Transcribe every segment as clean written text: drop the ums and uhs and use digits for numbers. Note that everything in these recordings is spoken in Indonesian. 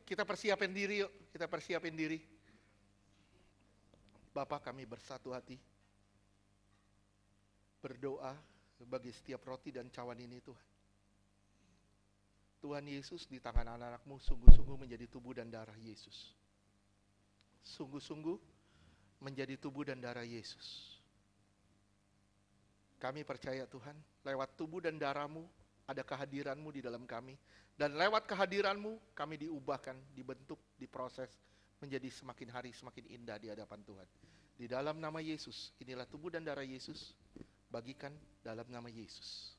Kita persiapin diri yuk, kita persiapin diri. Bapa, kami bersatu hati, berdoa bagi setiap roti dan cawan ini Tuhan. Tuhan Yesus, di tangan anak-anak-Mu sungguh-sungguh menjadi tubuh dan darah Yesus. Sungguh-sungguh menjadi tubuh dan darah Yesus. Kami percaya Tuhan, lewat tubuh dan darah-Mu ada kehadiran-Mu di dalam kami. Dan lewat kehadiran-Mu kami diubahkan, dibentuk, diproses menjadi semakin hari semakin indah di hadapan Tuhan. Di dalam nama Yesus, inilah tubuh dan darah Yesus, bagikan dalam nama Yesus.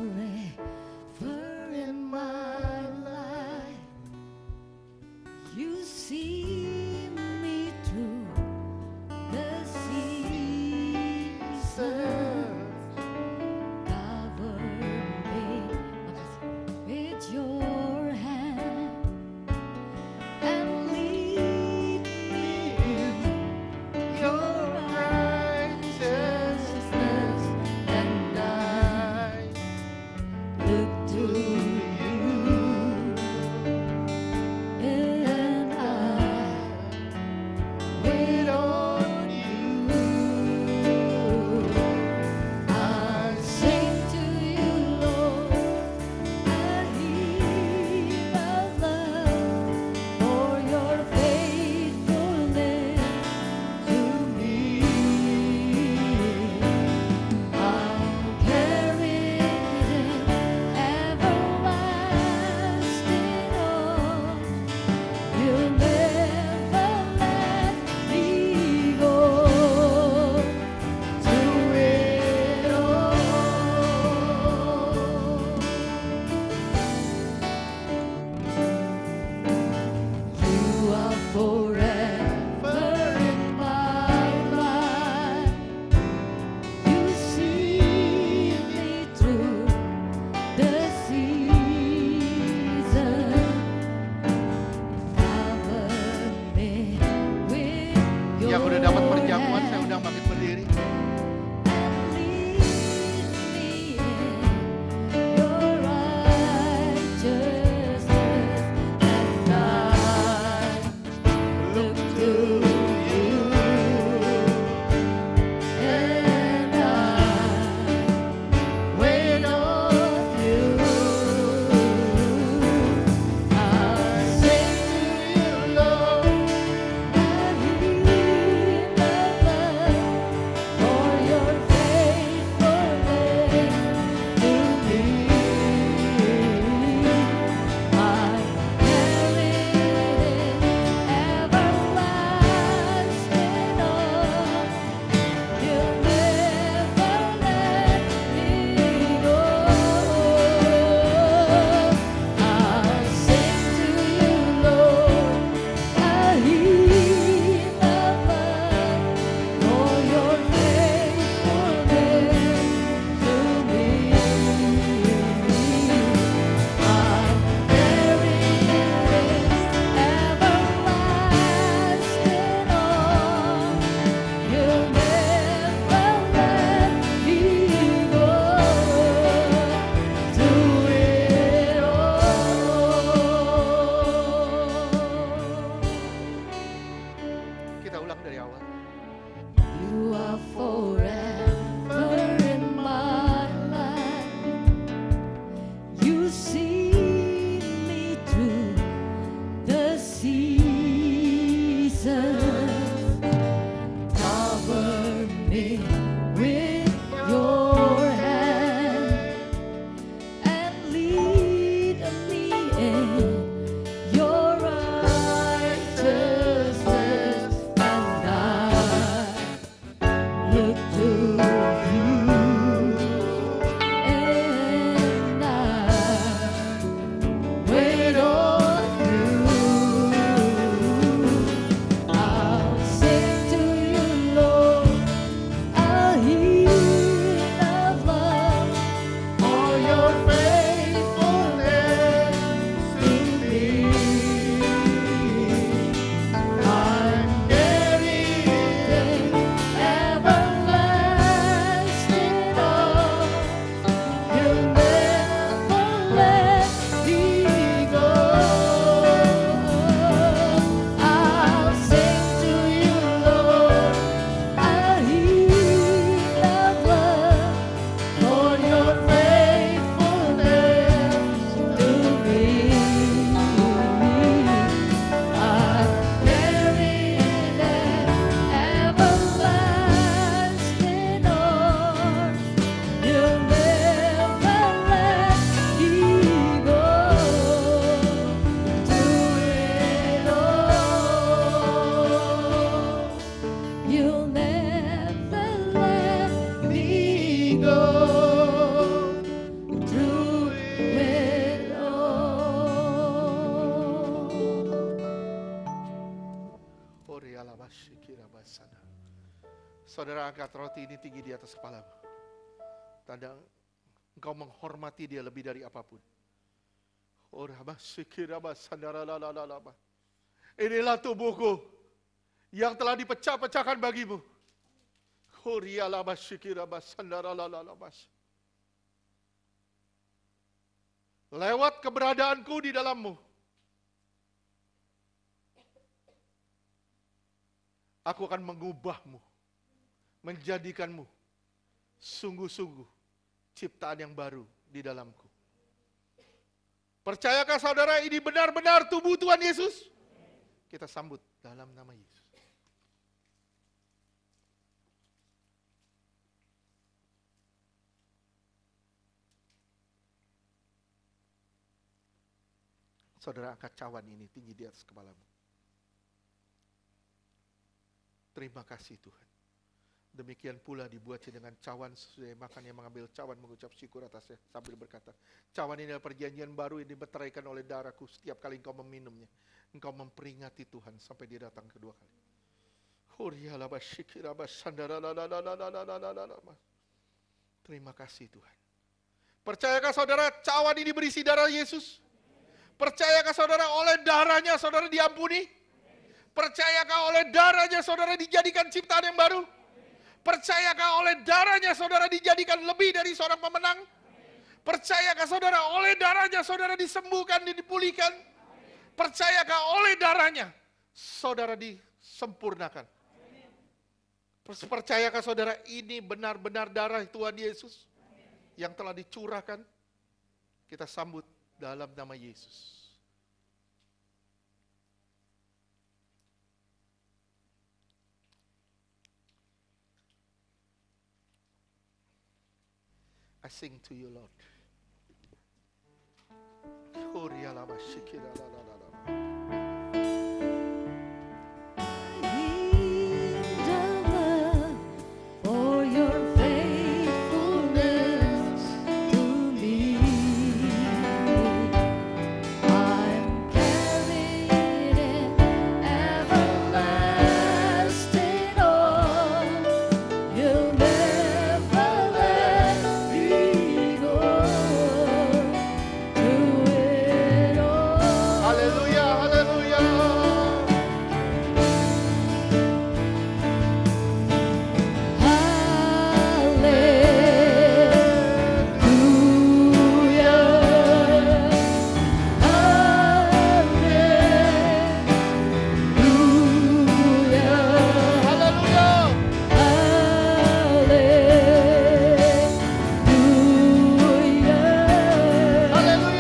Forever in my life, you see me through the seasons. Cover me with your hand and lead me in your righteousness, and I look to you, and I wait on you. I sing to you, Lord, a hymn of love for your faithfulness to me. I'll carry it in everlasting arms. You'll never let me go. Through it all, you are forever in my life. You see me through the seasons. Cover me with your Yang udah dapat perjamuan, saya undang makin berdiri. and lead me in your righteousness, and I look to you, and I wait on you. I sing to you, Lord, a hymn of love for Saudara angkat roti ini tinggi di atas kepalamu. Tanda engkau menghormati dia lebih dari apapun. Inilah tubuhku yang telah dipecah-pecahkan bagimu. Lewat keberadaanku di dalammu, aku akan mengubahmu, menjadikanmu sungguh-sungguh ciptaan yang baru di dalamku. Percayakah saudara ini benar-benar tubuh Tuhan Yesus? Kita sambut dalam nama Yesus. Saudara angkat cawan ini tinggi di atas kepalamu. Terima kasih Tuhan. Demikian pula dibuatnya dengan cawan sesudah makan yang mengambil cawan mengucap syukur atasnya sambil berkata, cawan ini adalah perjanjian baru yang dimeteraikan oleh darahku. Setiap kali engkau meminumnya, engkau memperingati Tuhan sampai dia datang kedua kali. Terima kasih Tuhan. Percayakah saudara cawan ini berisi darah Yesus? Percayakah saudara oleh darahnya saudara diampuni? Percayakah oleh darahnya saudara dijadikan ciptaan yang baru? Percayakah oleh darahnya saudara dijadikan lebih dari seorang pemenang? Percayakah saudara oleh darahnya saudara disembuhkan dan dipulihkan? Percayakah oleh darahnya saudara disempurnakan? Percayakah saudara ini benar-benar darah Tuhan Yesus yang telah dicurahkan? Kita sambut dalam nama Yesus. I sing to you, Lord. For your faithfulness to me, I'm carried in everlasting arms. You'll never let me go. Through it all. Haleluya, haleluya. Haleluya. Haleluya. Haleluya. Haleluya.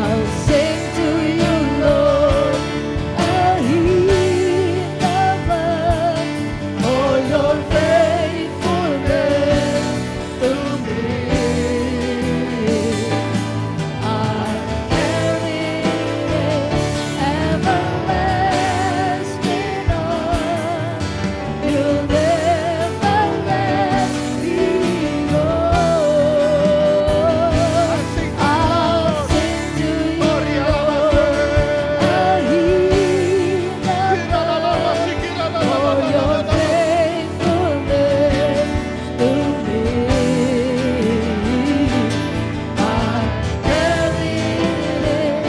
I'll sing to you, Lord, a hymn of love for your faithfulness to me. I'm carried in everlasting arms. You'll never let me go. I'll sing to you, Lord, a hymn of love for your faithfulness to me. I'm carried in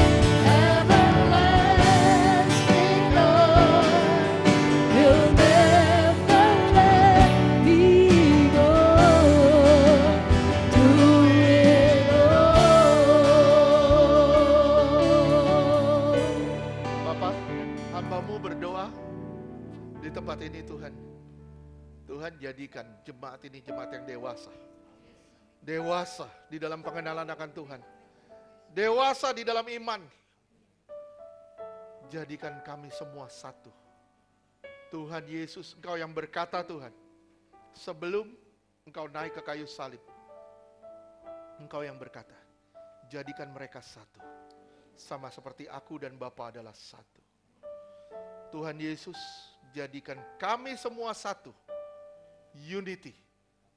everlasting arms. You'll never let me go. Do it all. Bapak, hamba-Mu berdoa di tempat ini Tuhan. Tuhan jadikan jemaat ini jemaat yang dewasa. Dewasa di dalam pengenalan akan Tuhan. Dewasa di dalam iman. jadikan kami semua satu. Tuhan Yesus, Engkau yang berkata Tuhan, sebelum Engkau naik ke kayu salib, Engkau yang berkata, jadikan mereka satu, sama seperti aku dan Bapa adalah satu. Tuhan Yesus, jadikan kami semua satu, unity,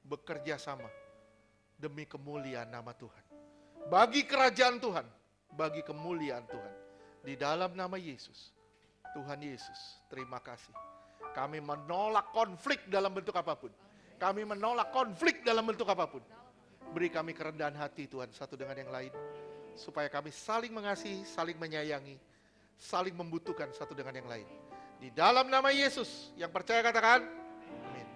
bekerja sama, demi kemuliaan nama Tuhan. Bagi kerajaan Tuhan, bagi kemuliaan Tuhan. Di dalam nama Yesus, Tuhan Yesus, terima kasih. Kami menolak konflik dalam bentuk apapun. Kami menolak konflik dalam bentuk apapun. Beri kami kerendahan hati Tuhan satu dengan yang lain. Supaya kami saling mengasihi, saling menyayangi, saling membutuhkan satu dengan yang lain. Di dalam nama Yesus, yang percaya katakan, amin.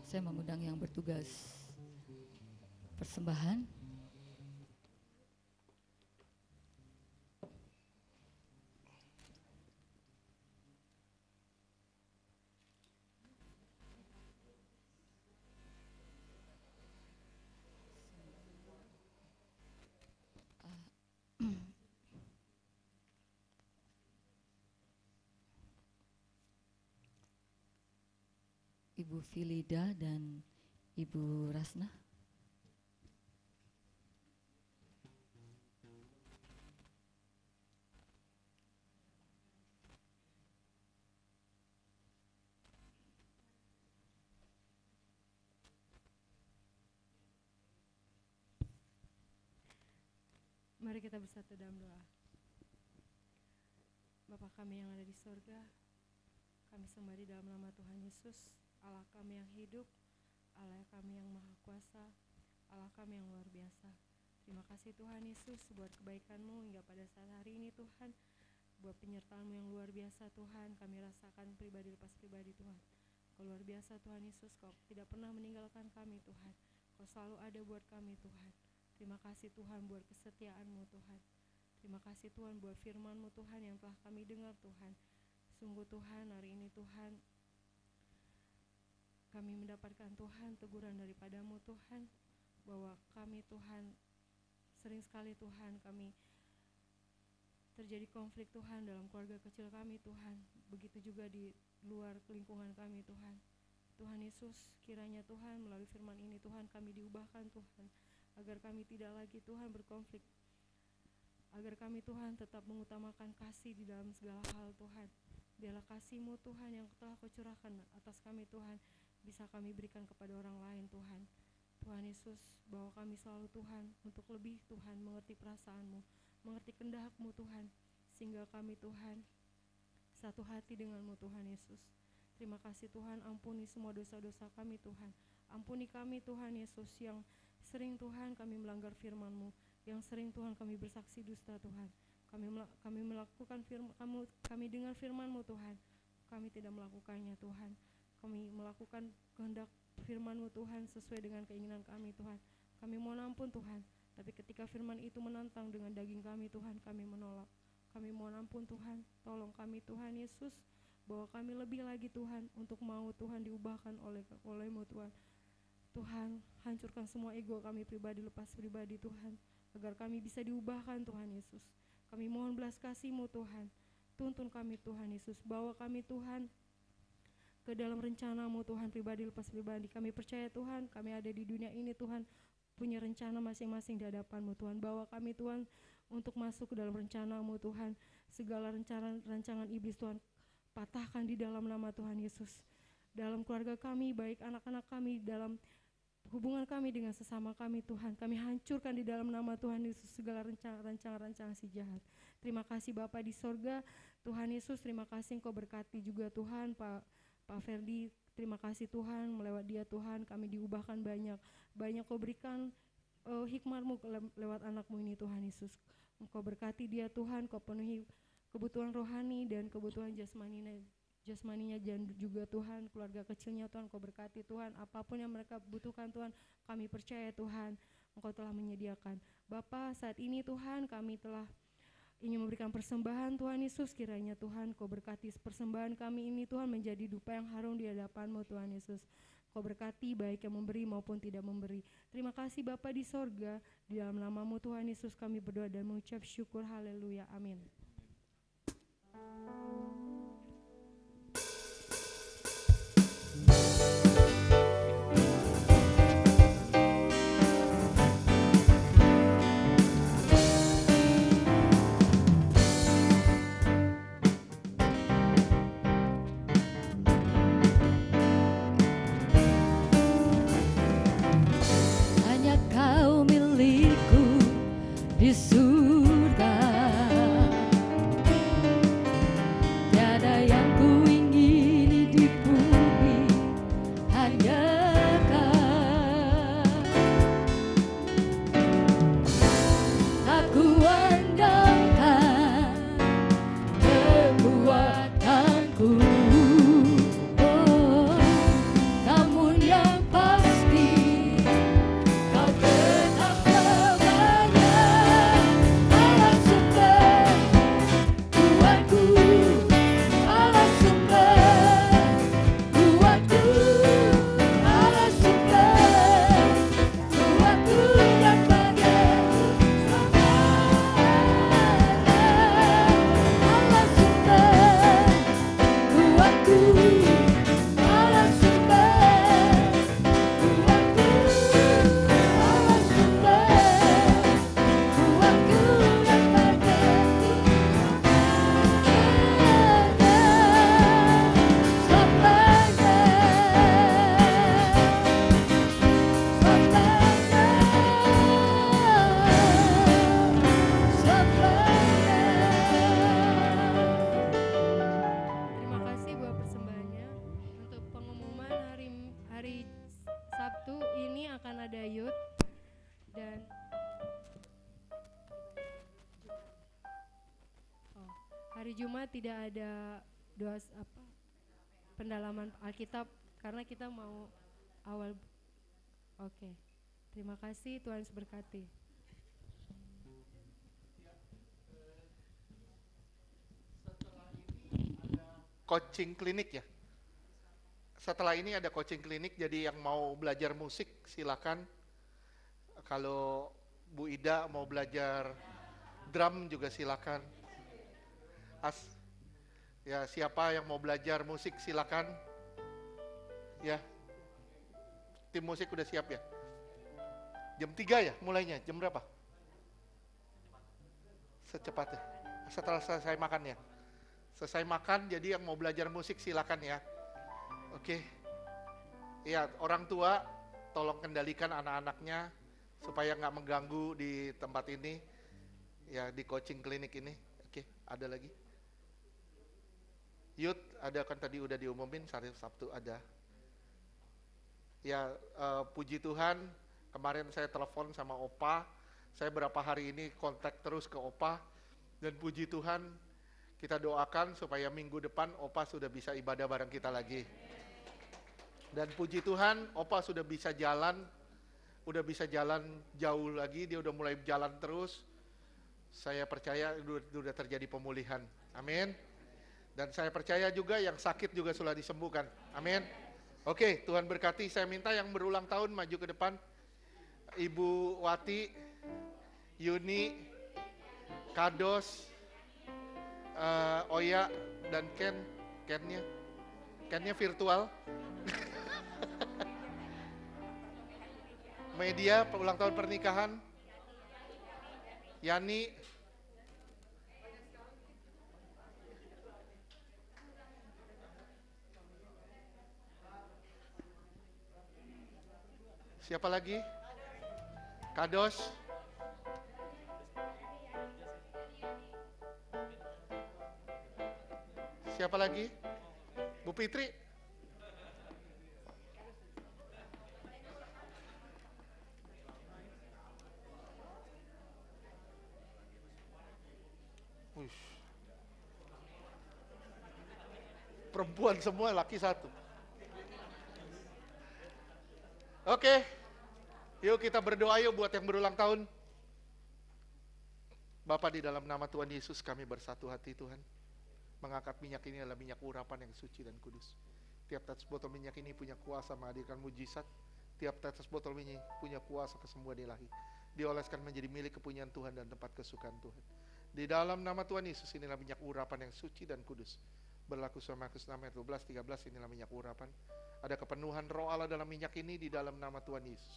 Saya mengundang yang bertugas persembahan. Ibu Filida dan Ibu Rasna. Mari kita bersatu dalam doa. Bapa kami yang ada di sorga, kami sembah di dalam nama Tuhan Yesus, Allah kami yang hidup, Allah kami yang maha kuasa, Allah kami yang luar biasa. Terima kasih Tuhan Yesus buat kebaikan-Mu hingga pada saat hari ini Tuhan, buat penyertaan-Mu yang luar biasa Tuhan, kami rasakan pribadi lepas pribadi Tuhan. Kau luar biasa Tuhan Yesus, Kau tidak pernah meninggalkan kami Tuhan, Kau selalu ada buat kami Tuhan. Terima kasih Tuhan buat kesetiaan-Mu Tuhan. Terima kasih Tuhan buat firman-Mu Tuhan yang telah kami dengar Tuhan. Sungguh Tuhan hari ini Tuhan, kami mendapatkan Tuhan teguran daripada-Mu Tuhan, bahwa kami Tuhan, sering sekali Tuhan kami terjadi konflik Tuhan dalam keluarga kecil kami Tuhan. Begitu juga di luar lingkungan kami Tuhan. Tuhan Yesus, kiranya Tuhan melalui firman ini Tuhan kami diubahkan Tuhan, agar kami tidak lagi Tuhan berkonflik, agar kami Tuhan tetap mengutamakan kasih di dalam segala hal Tuhan. Biarlah kasih-Mu Tuhan yang telah Kau curahkan atas kami Tuhan, bisa kami berikan kepada orang lain Tuhan. Tuhan Yesus, bawa kami selalu Tuhan untuk lebih Tuhan mengerti perasaan-Mu, mengerti kehendak-Mu Tuhan, sehingga kami Tuhan satu hati dengan-Mu Tuhan Yesus. Terima kasih Tuhan, ampuni semua dosa-dosa kami Tuhan. Ampuni kami Tuhan Yesus yang sering Tuhan kami melanggar firman-Mu, yang sering Tuhan kami bersaksi dusta Tuhan. Kami melakukan kami dengar firman-Mu Tuhan, kami tidak melakukannya Tuhan. Kami melakukan kehendak firman-Mu Tuhan sesuai dengan keinginan kami Tuhan. Kami mohon ampun Tuhan, tapi ketika firman itu menantang dengan daging kami Tuhan, kami menolak. Kami mohon ampun Tuhan, tolong kami Tuhan Yesus, bahwa kami lebih lagi Tuhan untuk mau Tuhan diubahkan oleh-Mu Tuhan. Tuhan, hancurkan semua ego kami pribadi lepas pribadi Tuhan, agar kami bisa diubahkan Tuhan Yesus. Kami mohon belas kasih-Mu Tuhan, tuntun kami Tuhan Yesus, bawa kami Tuhan ke dalam rencana-Mu Tuhan pribadi lepas pribadi. Kami percaya Tuhan, kami ada di dunia ini Tuhan, punya rencana masing-masing di hadapan-Mu Tuhan. Bawa kami Tuhan untuk masuk ke dalam rencana-Mu Tuhan. Segala rancangan iblis Tuhan, patahkan di dalam nama Tuhan Yesus. Dalam keluarga kami, baik anak-anak kami, dalam hubungan kami dengan sesama kami Tuhan, kami hancurkan di dalam nama Tuhan Yesus segala rancangan si jahat. Terima kasih Bapa di sorga, Tuhan Yesus, terima kasih Engkau berkati juga Tuhan Pak Ferdi. Terima kasih Tuhan, melewat dia Tuhan kami diubahkan banyak Kau berikan hikmat-Mu lewat anak-Mu ini Tuhan Yesus. Engkau berkati dia Tuhan, Kau penuhi kebutuhan rohani dan kebutuhan jasmaninya dan juga Tuhan keluarga kecilnya Tuhan, Kau berkati Tuhan, apapun yang mereka butuhkan Tuhan, kami percaya Tuhan Engkau telah menyediakan. Bapa, saat ini Tuhan kami telah ingin memberikan persembahan Tuhan Yesus, kiranya Tuhan Kau berkati persembahan kami ini Tuhan menjadi dupa yang harum di hadapan-Mu Tuhan Yesus. Kau berkati baik yang memberi maupun tidak memberi. Terima kasih Bapa di sorga, di dalam nama-Mu Tuhan Yesus kami berdoa dan mengucap syukur, haleluya, amin. Hanya Kau milikku di surga, tiada yang ku ingini di bumi, hanya Kau. Aku andalkan kekuatanku, oh, namun yang pasti Kau tetap selamanya Allah sumber kuatku, Allah sumber kuatku, Allah sumber kuatku dan bagianku selamanya. Allah sumber kuatku, Allah sumber kuatku, Allah sumber kuatku dan bagianku Terima kasih buat persembahannya. Untuk pengumuman hari Sabtu ini akan ada youth dan hari Jumat tidak ada doa pendalaman Alkitab karena kita mau awal. Oke. Terima kasih, Tuhan berkati. Coaching klinik ya. Setelah ini ada coaching klinik, jadi yang mau belajar musik silakan. Kalau Bu Ida mau belajar drum juga silakan. Ya, siapa yang mau belajar musik silakan. Ya. Tim musik udah siap ya? Jam 3 ya mulainya? Jam berapa? Secepatnya. Setelah selesai makan ya. Selesai makan, jadi yang mau belajar musik silakan ya. Oke. Ya, orang tua tolong kendalikan anak-anaknya supaya nggak mengganggu di tempat ini. Ya, di coaching klinik ini. Oke, ada lagi? Youth ada kan tadi udah diumumin, hari Sabtu ada. Ya, puji Tuhan, kemarin saya telepon sama Opa. Saya berapa hari ini kontak terus ke Opa. Dan puji Tuhan, kita doakan supaya minggu depan Opa sudah bisa ibadah bareng kita lagi. Dan puji Tuhan, Opa sudah bisa jalan jauh lagi, dia udah mulai jalan terus. Saya percaya sudah terjadi pemulihan. Amin. Dan saya percaya juga yang sakit juga sudah disembuhkan. Amin. Oke, Tuhan berkati. Saya minta yang berulang tahun maju ke depan. Ibu Wati, Yuni, Kados, Oya dan Kennya virtual. Media ulang tahun pernikahan. Yani. Siapa lagi? Kados. Siapa lagi? Bu Fitri. Uish. Perempuan semua, laki satu. Oke, yuk kita berdoa yuk buat yang berulang tahun. Bapa, di dalam nama Tuhan Yesus kami bersatu hati Tuhan. Mengangkat minyak ini adalah minyak urapan yang suci dan kudus. Tiap tetes botol minyak ini punya kuasa menghadirkan mujizat. Tiap tetes botol minyak punya kuasa kesembuhan ilahi. Dioleskan menjadi milik kepunyaan Tuhan dan tempat kesukaan Tuhan. Di dalam nama Tuhan Yesus, inilah minyak urapan yang suci dan kudus. Berlaku sama Markus 6 ayat 12-13, inilah minyak urapan. Ada kepenuhan roh Allah dalam minyak ini di dalam nama Tuhan Yesus.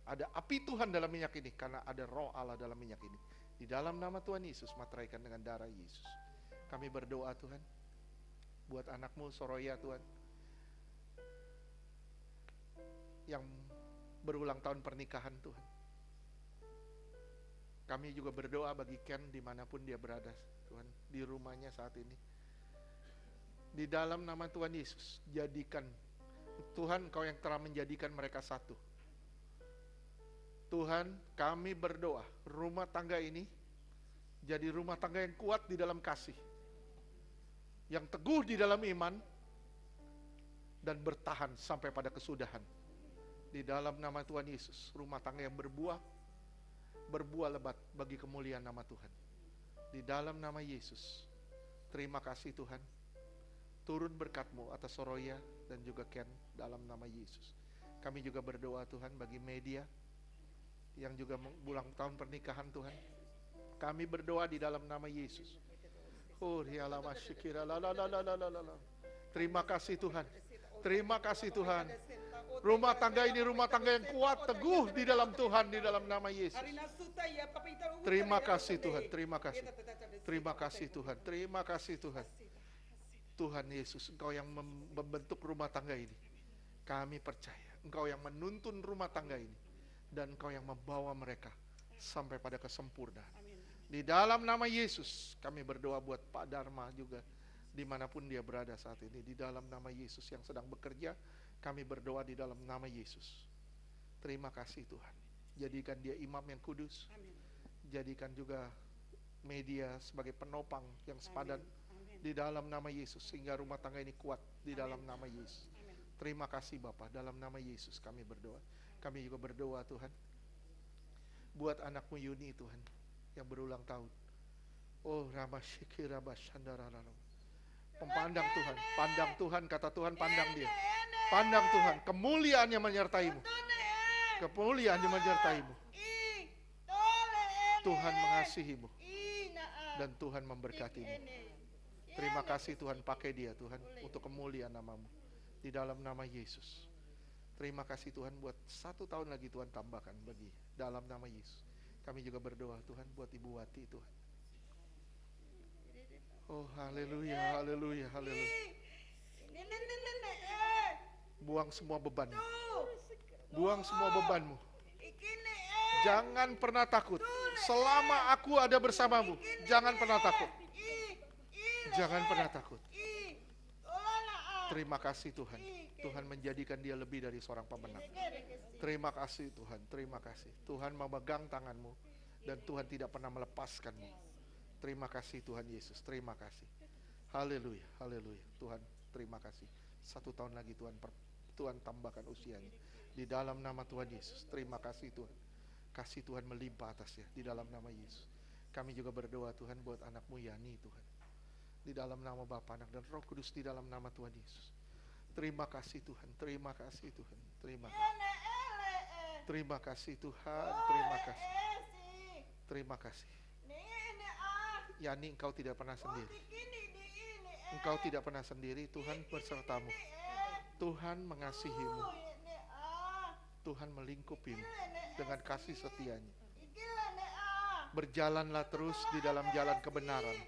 Ada api Tuhan dalam minyak ini karena ada roh Allah dalam minyak ini. Di dalam nama Tuhan Yesus, materaikan dengan darah Yesus. Kami berdoa Tuhan, buat anakmu Soroya Tuhan, yang berulang tahun pernikahan Tuhan. Kami juga berdoa bagi Ken dimanapun dia berada Tuhan, di rumahnya saat ini. Di dalam nama Tuhan Yesus, jadikan Tuhan, Kau yang telah menjadikan mereka satu. Tuhan, kami berdoa rumah tangga ini jadi rumah tangga yang kuat di dalam kasih, yang teguh di dalam iman, dan bertahan sampai pada kesudahan. Di dalam nama Tuhan Yesus, rumah tangga yang berbuah lebat bagi kemuliaan nama Tuhan. Di dalam nama Yesus, terima kasih Tuhan. Turun berkat-Mu atas Soroya dan juga Ken dalam nama Yesus. Kami juga berdoa Tuhan bagi media yang juga ulang tahun pernikahan Tuhan. Kami berdoa di dalam nama Yesus. Terima kasih Tuhan. Terima kasih Tuhan. Rumah tangga ini rumah tangga yang kuat, teguh di dalam Tuhan, di dalam nama Yesus. Terima kasih Tuhan, terima kasih. Terima kasih Tuhan, terima kasih Tuhan. Tuhan Yesus, Engkau yang membentuk rumah tangga ini. Kami percaya Engkau yang menuntun rumah tangga ini, dan Engkau yang membawa mereka sampai pada kesempurnaan. Di dalam nama Yesus kami berdoa buat Pak Dharma juga, dimanapun dia berada saat ini. Di dalam nama Yesus yang sedang bekerja, kami berdoa di dalam nama Yesus. Terima kasih Tuhan. Jadikan dia imam yang kudus. Jadikan juga media sebagai penopang yang sepadan di dalam nama Yesus, sehingga rumah tangga ini kuat di dalam nama Yesus. Terima kasih Bapa, dalam nama Yesus kami berdoa. Kami juga berdoa Tuhan buat anakmu Yuni Tuhan yang berulang tahun. Oh Ramashiki Rabashandararara. Pandang Tuhan, pandang Tuhan, kata Tuhan pandang dia. Pandang Tuhan, kemuliaannya menyertaimu. Kemuliaannya menyertaimu. Tuhan mengasihimu dan Tuhan memberkatimu. Terima kasih Tuhan, pakai dia Tuhan untuk kemuliaan nama-Mu di dalam nama Yesus. Terima kasih Tuhan buat 1 tahun lagi Tuhan tambahkan bagi dalam nama Yesus. Kami juga berdoa Tuhan buat Ibu Wati Tuhan. Oh haleluya, haleluya, haleluya. Buang semua bebanmu. Buang semua bebanmu. Jangan pernah takut. Selama aku ada bersamamu, jangan pernah takut. Jangan pernah takut. Terima kasih Tuhan. Tuhan menjadikan dia lebih dari seorang pemenang. Terima kasih Tuhan, terima kasih. Tuhan memegang tanganmu dan Tuhan tidak pernah melepaskanmu. Terima kasih Tuhan Yesus, terima kasih. Haleluya, haleluya. Tuhan, terima kasih. 1 tahun lagi Tuhan tambahkan usianya. Di dalam nama Tuhan Yesus, terima kasih Tuhan. Kasih Tuhan melimpah atasnya di dalam nama Yesus. Kami juga berdoa Tuhan buat anakmu Yani Tuhan. Di dalam nama Bapa, Anak dan Roh Kudus, di dalam nama Tuhan Yesus. Terima kasih Tuhan, terima kasih Tuhan, terima kasih. Terima kasih Tuhan, terima kasih. Terima kasih. Yani, engkau tidak pernah sendiri. Engkau tidak pernah sendiri, Tuhan bersertamu. Tuhan mengasihimu. Tuhan melingkupimu dengan kasih setianya. Berjalanlah terus di dalam jalan kebenaran.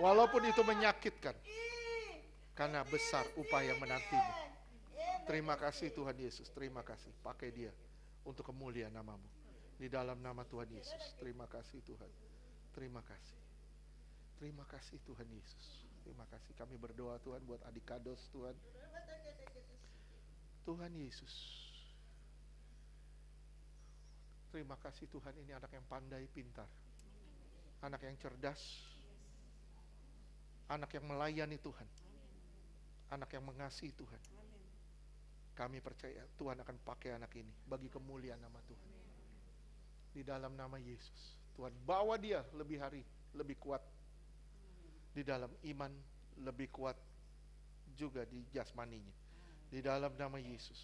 Walaupun itu menyakitkan, karena besar upah yang menantimu. Terima kasih Tuhan Yesus, terima kasih. Pakai dia untuk kemuliaan nama-Mu. Di dalam nama Tuhan Yesus, terima kasih Tuhan. Terima kasih. Terima kasih Tuhan Yesus. Terima kasih. Kami berdoa Tuhan buat adik Kados Tuhan. Tuhan Yesus. Terima kasih Tuhan, ini anak yang pandai, pintar. Anak yang cerdas. Anak yang melayani Tuhan. Anak yang mengasihi Tuhan. Kami percaya Tuhan akan pakai anak ini bagi kemuliaan nama Tuhan. Di dalam nama Yesus, Tuhan bawa dia lebih hari, lebih kuat. Di dalam iman, lebih kuat juga di jasmaninya. Di dalam nama Yesus,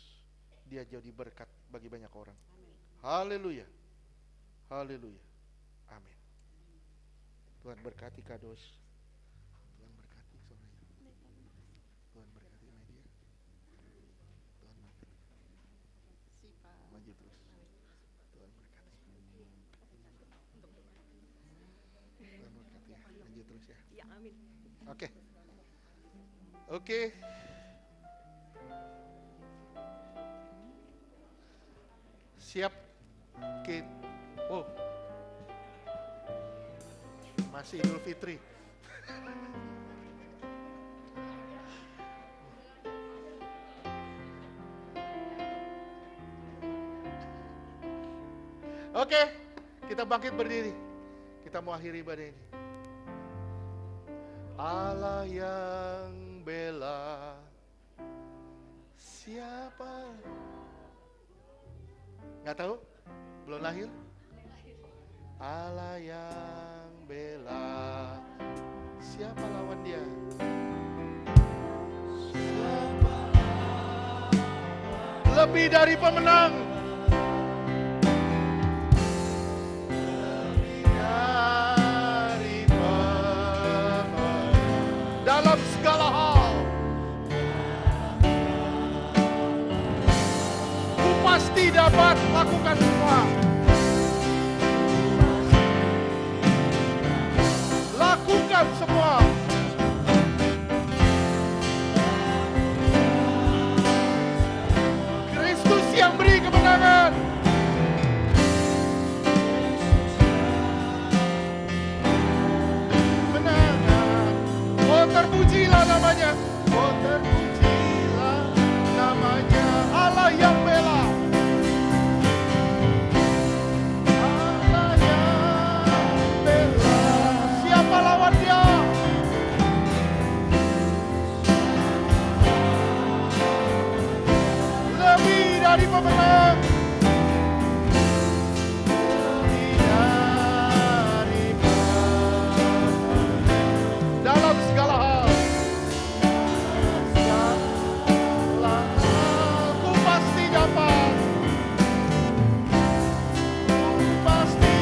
dia jadi berkat bagi banyak orang. Haleluya. Haleluya. Amin. Tuhan berkati Kados. Tuhan berkati Soraya. Tuhan berkati media. Tuhan berkati. Maju terus. Tuhan berkati. Tuhan berkati ya. Maju terus ya. Ya, amin. Oke. Oke. Siap. Oh. Masih Idul Fitri. Oke, kita bangkit berdiri. Kita mau akhiri ibadah ini. Allah yang bela, siapa? Nggak tahu? Belum lahir? Allah yang bela, siapa lawan dia? Siapa? Lebih dari pemenang. Lebih dari pemenang. Dalam segala hal. Ku pasti dapat lakukan semua. Lakukan semua. Kristus yang beri kemenangan. Kemenangan. Oh, terpujilah namanya. Oh, terpujilah namanya. Allah yang bela. Allah yang bela. Siapa lawan dia? Lebih dari pemenang. Lebih dari pemenang. Dalam segala hal. Segala hal ku pasti dapat. Ku pasti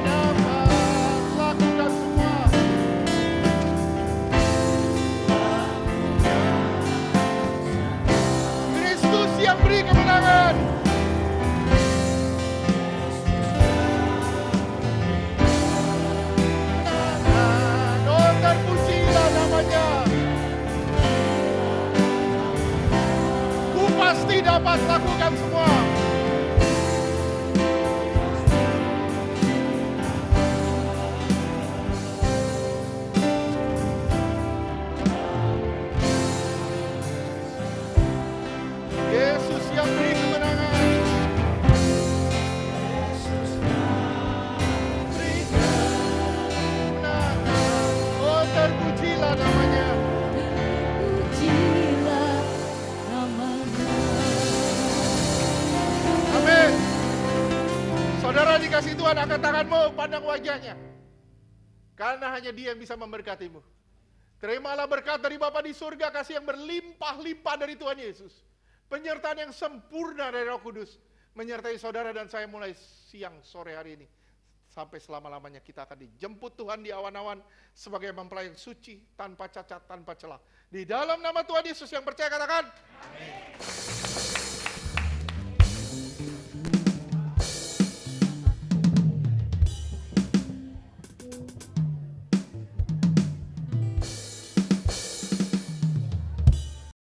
dapat lakukan semua. Kristus yang beri kemenangan. Kemenangan. Oh, terpujilah namanya. Ku pasti dapat lakukan semua. Yesus yang beri kemenangan. Beri kemenangan. Oh, terpujilah namanya. Pujilah namanya. Amin. Saudara dikasih Tuhan, angkat tanganmu, pandang wajahnya. Karena hanya Dia yang bisa memberkatimu. Terimalah berkat dari Bapa di surga, kasih yang berlimpah-limpah dari Tuhan Yesus. Penyertaan yang sempurna dari Roh Kudus menyertai saudara dan saya mulai siang sore hari ini. Sampai selama-lamanya kita akan dijemput Tuhan di awan-awan sebagai mempelai yang suci, tanpa cacat, tanpa celah. Di dalam nama Tuhan Yesus yang percaya katakan, amin.